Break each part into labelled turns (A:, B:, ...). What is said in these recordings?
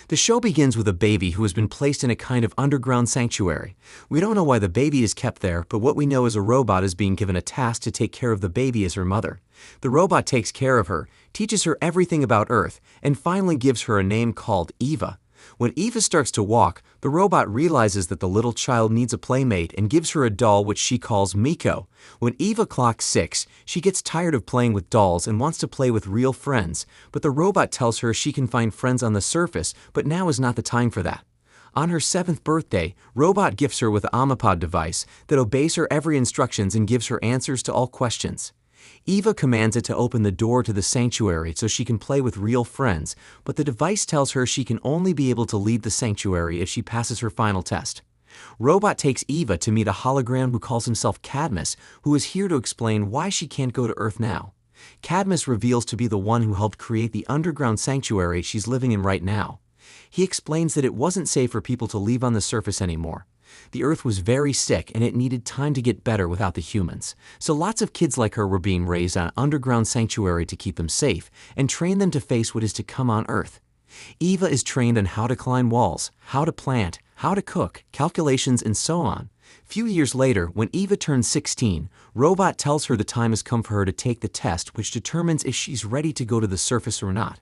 A: The show begins with a baby who has been placed in a kind of underground sanctuary. We don't know why the baby is kept there, but what we know is a robot is being given a task to take care of the baby as her mother. The robot takes care of her, teaches her everything about Earth, and finally gives her a name called Eva. When Eva starts to walk, the robot realizes that the little child needs a playmate and gives her a doll which she calls Miko. When Eva clocks 6, she gets tired of playing with dolls and wants to play with real friends, but the robot tells her she can find friends on the surface, but now is not the time for that. On her 7th birthday, Robot gifts her with an Omnipod device that obeys her every instructions and gives her answers to all questions. Eva commands it to open the door to the sanctuary so she can play with real friends, but the device tells her she can only be able to leave the sanctuary if she passes her final test. Robot takes Eva to meet a hologram who calls himself Cadmus, who is here to explain why she can't go to Earth now. Cadmus reveals to be the one who helped create the underground sanctuary she's living in right now. He explains that it wasn't safe for people to leave on the surface anymore. The Earth was very sick and it needed time to get better without the humans. So lots of kids like her were being raised on an underground sanctuary to keep them safe and train them to face what is to come on Earth. Eva is trained on how to climb walls, how to plant, how to cook, calculations, and so on. Few years later, when Eva turns 16, Robot tells her the time has come for her to take the test which determines if she's ready to go to the surface or not.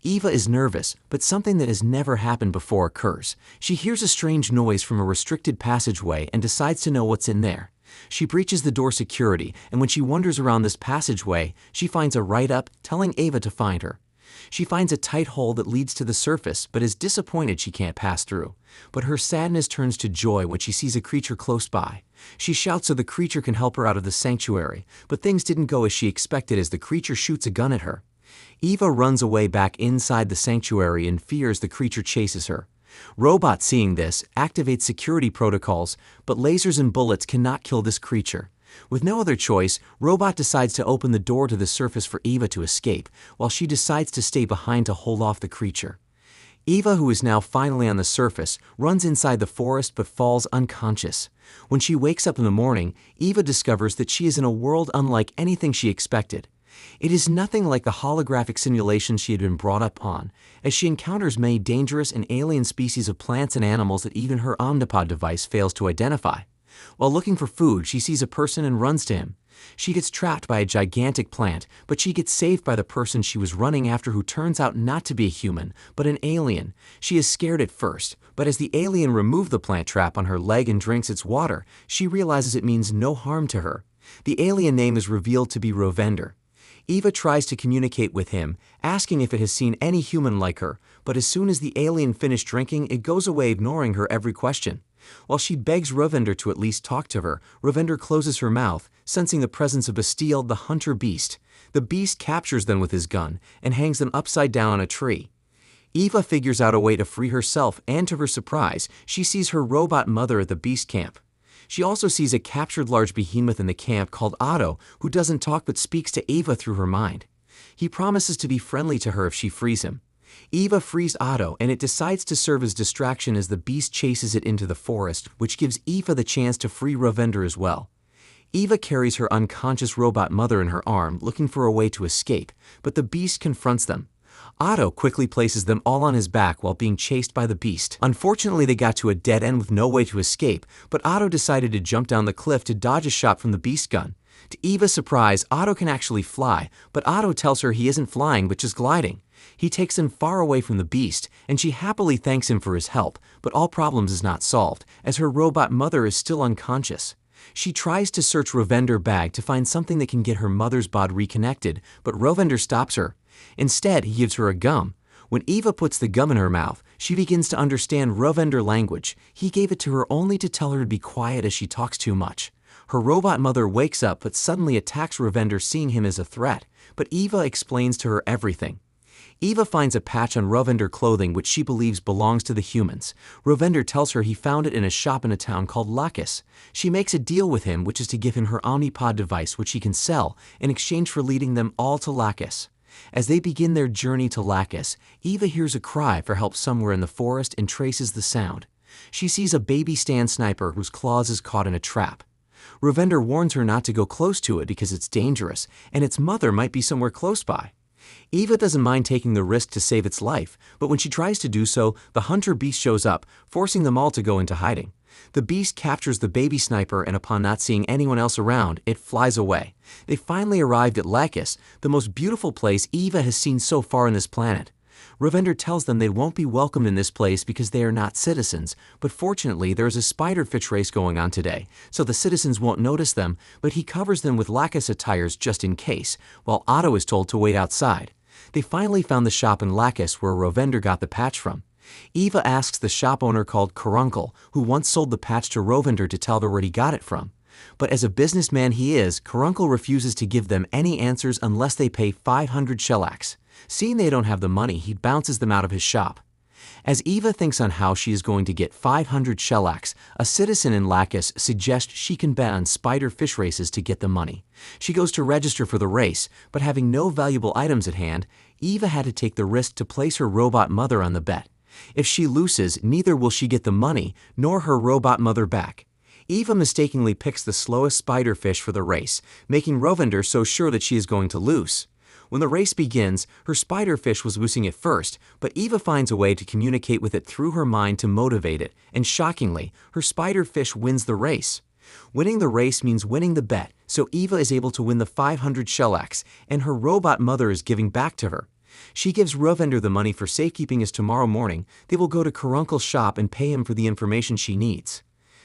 A: Eva is nervous, but something that has never happened before occurs. She hears a strange noise from a restricted passageway and decides to know what's in there. She breaches the door security, and when she wanders around this passageway, she finds a write-up telling Eva to find her. She finds a tight hole that leads to the surface, but is disappointed she can't pass through. But her sadness turns to joy when she sees a creature close by. She shouts so the creature can help her out of the sanctuary, but things didn't go as she expected as the creature shoots a gun at her. Eva runs away back inside the sanctuary and fears the creature chases her. Robot, seeing this, activates security protocols, but lasers and bullets cannot kill this creature. With no other choice, Robot decides to open the door to the surface for Eva to escape, while she decides to stay behind to hold off the creature. Eva, who is now finally on the surface, runs inside the forest but falls unconscious. When she wakes up in the morning, Eva discovers that she is in a world unlike anything she expected. It is nothing like the holographic simulation she had been brought up on, as she encounters many dangerous and alien species of plants and animals that even her Omnipod device fails to identify. While looking for food, she sees a person and runs to him. She gets trapped by a gigantic plant, but she gets saved by the person she was running after, who turns out not to be a human, but an alien. She is scared at first, but as the alien removes the plant trap on her leg and drinks its water, she realizes it means no harm to her. The alien name is revealed to be Rovender. Eva tries to communicate with him, asking if it has seen any human like her, but as soon as the alien finishes drinking, it goes away, ignoring her every question. While she begs Rovender to at least talk to her, Rovender closes her mouth, sensing the presence of Bastille, the hunter beast. The beast captures them with his gun and hangs them upside down on a tree. Eva figures out a way to free herself, and to her surprise, she sees her robot mother at the beast camp. She also sees a captured large behemoth in the camp called Otto, who doesn't talk but speaks to Eva through her mind. He promises to be friendly to her if she frees him. Eva frees Otto, and it decides to serve as distraction as the beast chases it into the forest, which gives Eva the chance to free Rovender as well. Eva carries her unconscious robot mother in her arm, looking for a way to escape, but the beast confronts them. Otto quickly places them all on his back while being chased by the beast. Unfortunately, they got to a dead end with no way to escape, but Otto decided to jump down the cliff to dodge a shot from the beast gun. To Eva's surprise, Otto can actually fly, but Otto tells her he isn't flying but just gliding. He takes them far away from the beast, and she happily thanks him for his help, but all problems is not solved, as her robot mother is still unconscious. She tries to search Rovender's bag to find something that can get her mother's bod reconnected, but Rovender stops her. Instead, he gives her a gum. When Eva puts the gum in her mouth, she begins to understand Rovender language. He gave it to her only to tell her to be quiet as she talks too much. Her robot mother wakes up but suddenly attacks Rovender, seeing him as a threat, but Eva explains to her everything. Eva finds a patch on Rovender clothing which she believes belongs to the humans. Rovender tells her he found it in a shop in a town called Lacus. She makes a deal with him, which is to give him her Omnipod device, which he can sell, in exchange for leading them all to Lacus. As they begin their journey to Lacus, Eva hears a cry for help somewhere in the forest and traces the sound. She sees a baby stand sniper whose claws is caught in a trap. Rovender warns her not to go close to it because it's dangerous, and its mother might be somewhere close by. Eva doesn't mind taking the risk to save its life, but when she tries to do so, the hunter beast shows up, forcing them all to go into hiding. The beast captures the baby sniper, and upon not seeing anyone else around, it flies away. They finally arrived at Lacus, the most beautiful place Eva has seen so far on this planet. Ravender tells them they won't be welcomed in this place because they are not citizens, but fortunately there is a spiderfish race going on today, so the citizens won't notice them, but he covers them with Lacus attires just in case, while Otto is told to wait outside. They finally found the shop in Lacus where Ravender got the patch from. Eva asks the shop owner called Caruncle, who once sold the patch to Rovender, to tell her where he got it from. But as a businessman he is, Caruncle refuses to give them any answers unless they pay 500 shellacs. Seeing they don't have the money, he bounces them out of his shop. As Eva thinks on how she is going to get 500 shellacs, a citizen in Lacus suggests she can bet on spider fish races to get the money. She goes to register for the race, but having no valuable items at hand, Eva had to take the risk to place her robot mother on the bet. If she loses, neither will she get the money, nor her robot mother back. Eva mistakenly picks the slowest spiderfish for the race, making Rovender so sure that she is going to lose. When the race begins, her spiderfish was losing at first, but Eva finds a way to communicate with it through her mind to motivate it, and shockingly, her spiderfish wins the race. Winning the race means winning the bet, so Eva is able to win the 500 shellacs, and her robot mother is giving back to her. She gives Rovender the money for safekeeping as tomorrow morning they will go to Caruncle's shop and pay him for the information she needs.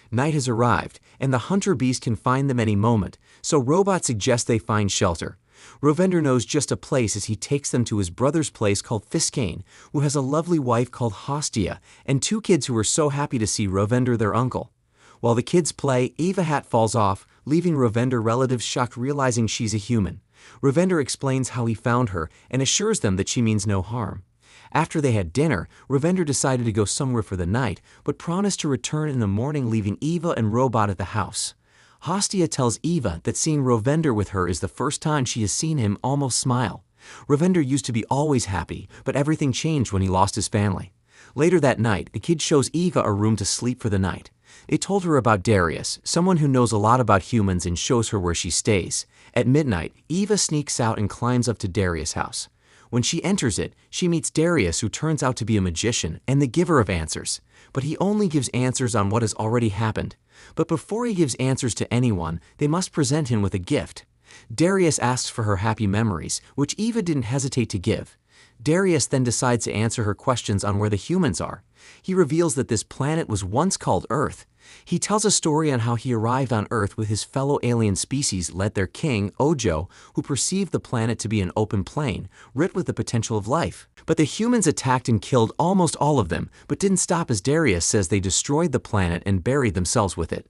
A: Night has arrived, and the hunter beast can find them any moment, so Robot suggests they find shelter. Rovender knows just a place as he takes them to his brother's place called Fiskane, who has a lovely wife called Hostia, and 2 kids who are so happy to see Rovender, their uncle. While the kids play, Eva hat falls off, leaving Rovender relatives shocked, realizing she's a human. Rovender explains how he found her and assures them that she means no harm. After they had dinner, Rovender decided to go somewhere for the night, but promised to return in the morning, leaving Eva and Robot at the house. Hostia tells Eva that seeing Rovender with her is the first time she has seen him almost smile. Rovender used to be always happy, but everything changed when he lost his family. Later that night, the kid shows Eva a room to sleep for the night. They told her about Darius, someone who knows a lot about humans, and shows her where she stays. At midnight, Eva sneaks out and climbs up to Darius' house. When she enters it, she meets Darius, who turns out to be a magician and the giver of answers. But he only gives answers on what has already happened. But before he gives answers to anyone, they must present him with a gift. Darius asks for her happy memories, which Eva didn't hesitate to give. Darius then decides to answer her questions on where the humans are. He reveals that this planet was once called Earth. He tells a story on how he arrived on Earth with his fellow alien species, led their king, Ojo, who perceived the planet to be an open plain, lit with the potential of life. But the humans attacked and killed almost all of them, but didn't stop, as Darius says they destroyed the planet and buried themselves with it.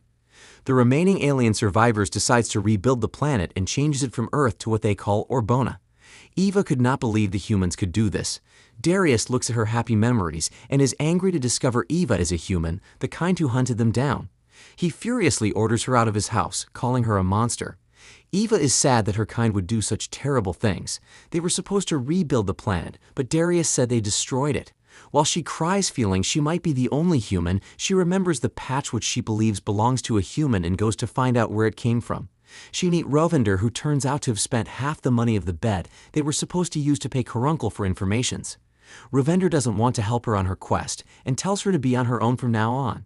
A: The remaining alien survivors decides to rebuild the planet and changes it from Earth to what they call Orbona. Eva could not believe the humans could do this. Darius looks at her happy memories and is angry to discover Eva is a human, the kind who hunted them down. He furiously orders her out of his house, calling her a monster. Eva is sad that her kind would do such terrible things. They were supposed to rebuild the planet, but Darius said they destroyed it. While she cries, feeling she might be the only human, she remembers the patch which she believes belongs to a human and goes to find out where it came from. She meets Rovender, who turns out to have spent half the money of the bet they were supposed to use to pay Caruncle for informations. Rovender doesn't want to help her on her quest and tells her to be on her own from now on.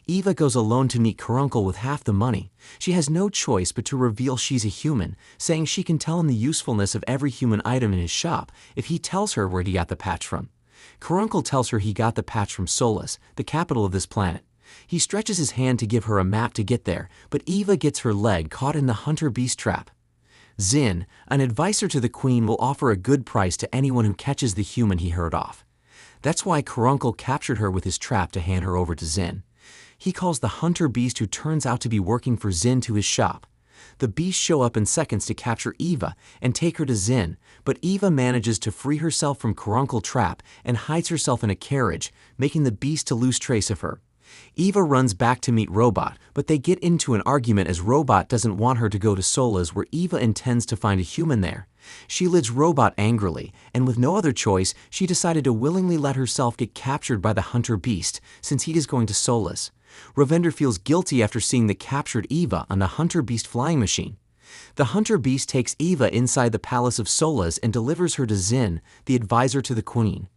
A: Eva goes alone to meet Caruncle with half the money. She has no choice but to reveal she's a human, saying she can tell him the usefulness of every human item in his shop if he tells her where he got the patch from. Caruncle tells her he got the patch from Solus, the capital of this planet. He stretches his hand to give her a map to get there, but Eva gets her leg caught in the hunter-beast trap. Zin, an advisor to the queen, will offer a good price to anyone who catches the human he heard off. That's why Caruncle captured her with his trap to hand her over to Zin. He calls the hunter-beast, who turns out to be working for Zin, to his shop. The beasts show up in seconds to capture Eva and take her to Zin, but Eva manages to free herself from Caruncle's trap and hides herself in a carriage, making the beast to lose trace of her. Eva runs back to meet Robot, but they get into an argument as Robot doesn't want her to go to Solas, where Eva intends to find a human there. She lids Robot angrily, and with no other choice, she decided to willingly let herself get captured by the hunter beast, since he is going to Solas. Ravender feels guilty after seeing the captured Eva on the hunter beast flying machine. The hunter beast takes Eva inside the palace of Solas and delivers her to Zin, the advisor to the queen.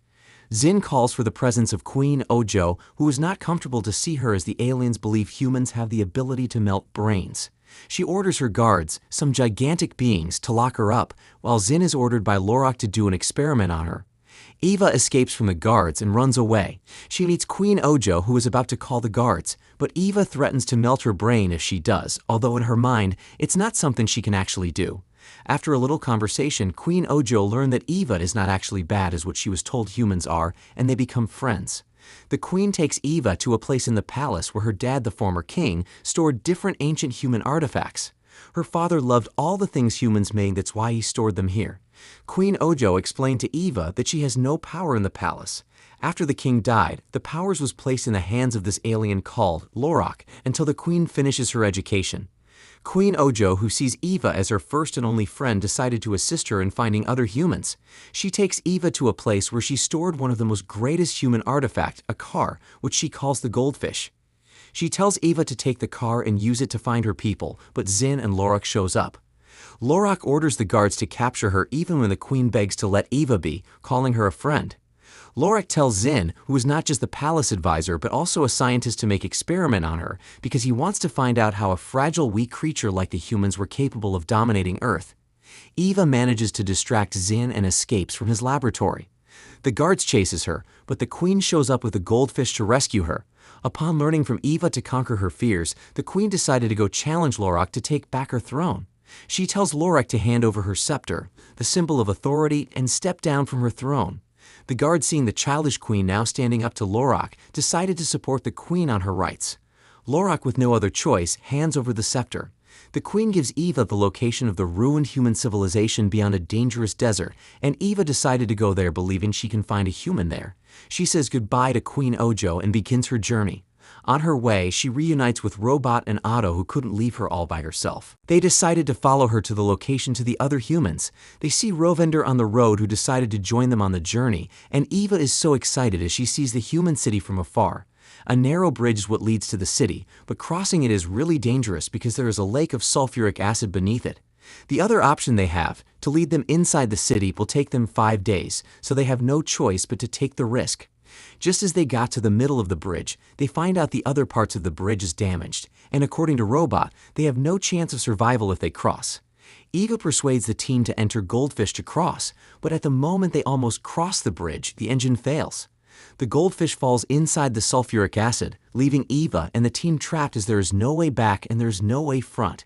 A: Zin calls for the presence of Queen Ojo, who is not comfortable to see her as the aliens believe humans have the ability to melt brains. She orders her guards, some gigantic beings, to lock her up, while Zin is ordered by Loroc to do an experiment on her. Eva escapes from the guards and runs away. She meets Queen Ojo, who is about to call the guards, but Eva threatens to melt her brain if she does, although in her mind, it's not something she can actually do. After a little conversation, Queen Ojo learned that Eva is not actually bad as what she was told humans are, and they become friends. The queen takes Eva to a place in the palace where her dad, the former king, stored different ancient human artifacts. Her father loved all the things humans made, that's why he stored them here. Queen Ojo explained to Eva that she has no power in the palace. After the king died, the powers was placed in the hands of this alien called loroc until the queen finishes her education. Queen Ojo, who sees Eva as her first and only friend, decided to assist her in finding other humans. She takes Eva to a place where she stored one of the most greatest human artifact, a car, which she calls the goldfish. She tells Eva to take the car and use it to find her people, but Zin and Loroc shows up. Loroc orders the guards to capture her even when the queen begs to let Eva be, calling her a friend. Loroc tells Zin, who is not just the palace advisor but also a scientist, to make experiment on her because he wants to find out how a fragile, weak creature like the humans were capable of dominating Earth. Eva manages to distract Zin and escapes from his laboratory. The guards chases her, but the queen shows up with a goldfish to rescue her. Upon learning from Eva to conquer her fears, the queen decided to go challenge Loroc to take back her throne. She tells Loroc to hand over her scepter, the symbol of authority, and step down from her throne. The guards, seeing the childish queen now standing up to Loroc, decided to support the queen on her rights. Loroc, with no other choice, hands over the scepter. The queen gives Eva the location of the ruined human civilization beyond a dangerous desert, and Eva decided to go there believing she can find a human there. She says goodbye to Queen Ojo and begins her journey. On her way, she reunites with Robot and Otto, who couldn't leave her all by herself. They decided to follow her to the location to the other humans. They see Rovender on the road, who decided to join them on the journey, and Eva is so excited as she sees the human city from afar. A narrow bridge is what leads to the city, but crossing it is really dangerous because there is a lake of sulfuric acid beneath it. The other option they have, to lead them inside the city, will take them 5 days, so they have no choice but to take the risk. Just as they got to the middle of the bridge, they find out the other parts of the bridge is damaged, and according to Robot, they have no chance of survival if they cross. Eva persuades the team to enter Goldfish to cross, but at the moment they almost cross the bridge, the engine fails. The goldfish falls inside the sulfuric acid, leaving Eva and the team trapped as there is no way back and there is no way front.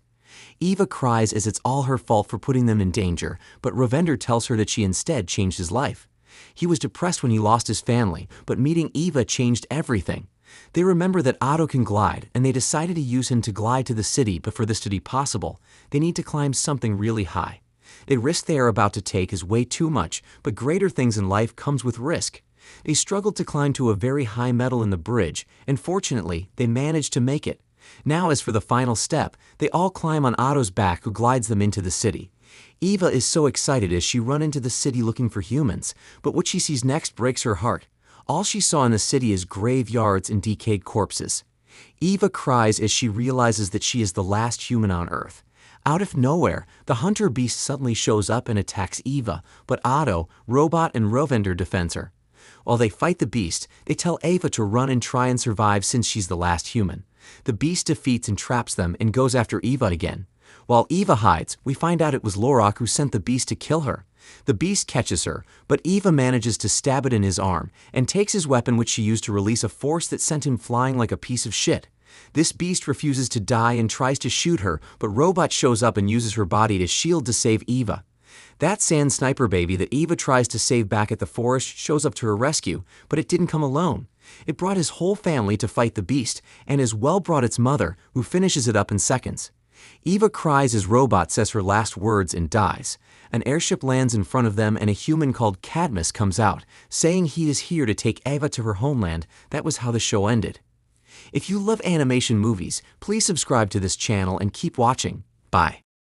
A: Eva cries as it's all her fault for putting them in danger, but Rovender tells her that she instead changed his life. He was depressed when he lost his family, but meeting Eva changed everything. They remember that Otto can glide, and they decided to use him to glide to the city, but for this to be possible, they need to climb something really high. The risk they are about to take is way too much, but greater things in life comes with risk. They struggled to climb to a very high metal in the bridge, and fortunately, they managed to make it. Now, as for the final step, they all climb on Otto's back, who glides them into the city. Eva is so excited as she runs into the city looking for humans, but what she sees next breaks her heart. All she saw in the city is graveyards and decayed corpses. Eva cries as she realizes that she is the last human on Earth. Out of nowhere, the hunter beast suddenly shows up and attacks Eva, but Otto, Robot, and Rovender defends her. While they fight the beast, they tell Eva to run and try and survive since she's the last human. The beast defeats and traps them and goes after Eva again. While Eva hides, we find out it was Loroc who sent the beast to kill her. The beast catches her, but Eva manages to stab it in his arm and takes his weapon, which she used to release a force that sent him flying like a piece of shit. This beast refuses to die and tries to shoot her, but Robot shows up and uses her body as shield to save Eva. That sand sniper baby that Eva tries to save back at the forest shows up to her rescue, but it didn't come alone. It brought his whole family to fight the beast, and as well brought its mother, who finishes it up in seconds. Eva cries as Robot says her last words and dies. An airship lands in front of them and a human called Cadmus comes out, saying he is here to take Eva to her homeland. That was how the show ended. If you love animation movies, please subscribe to this channel and keep watching. Bye.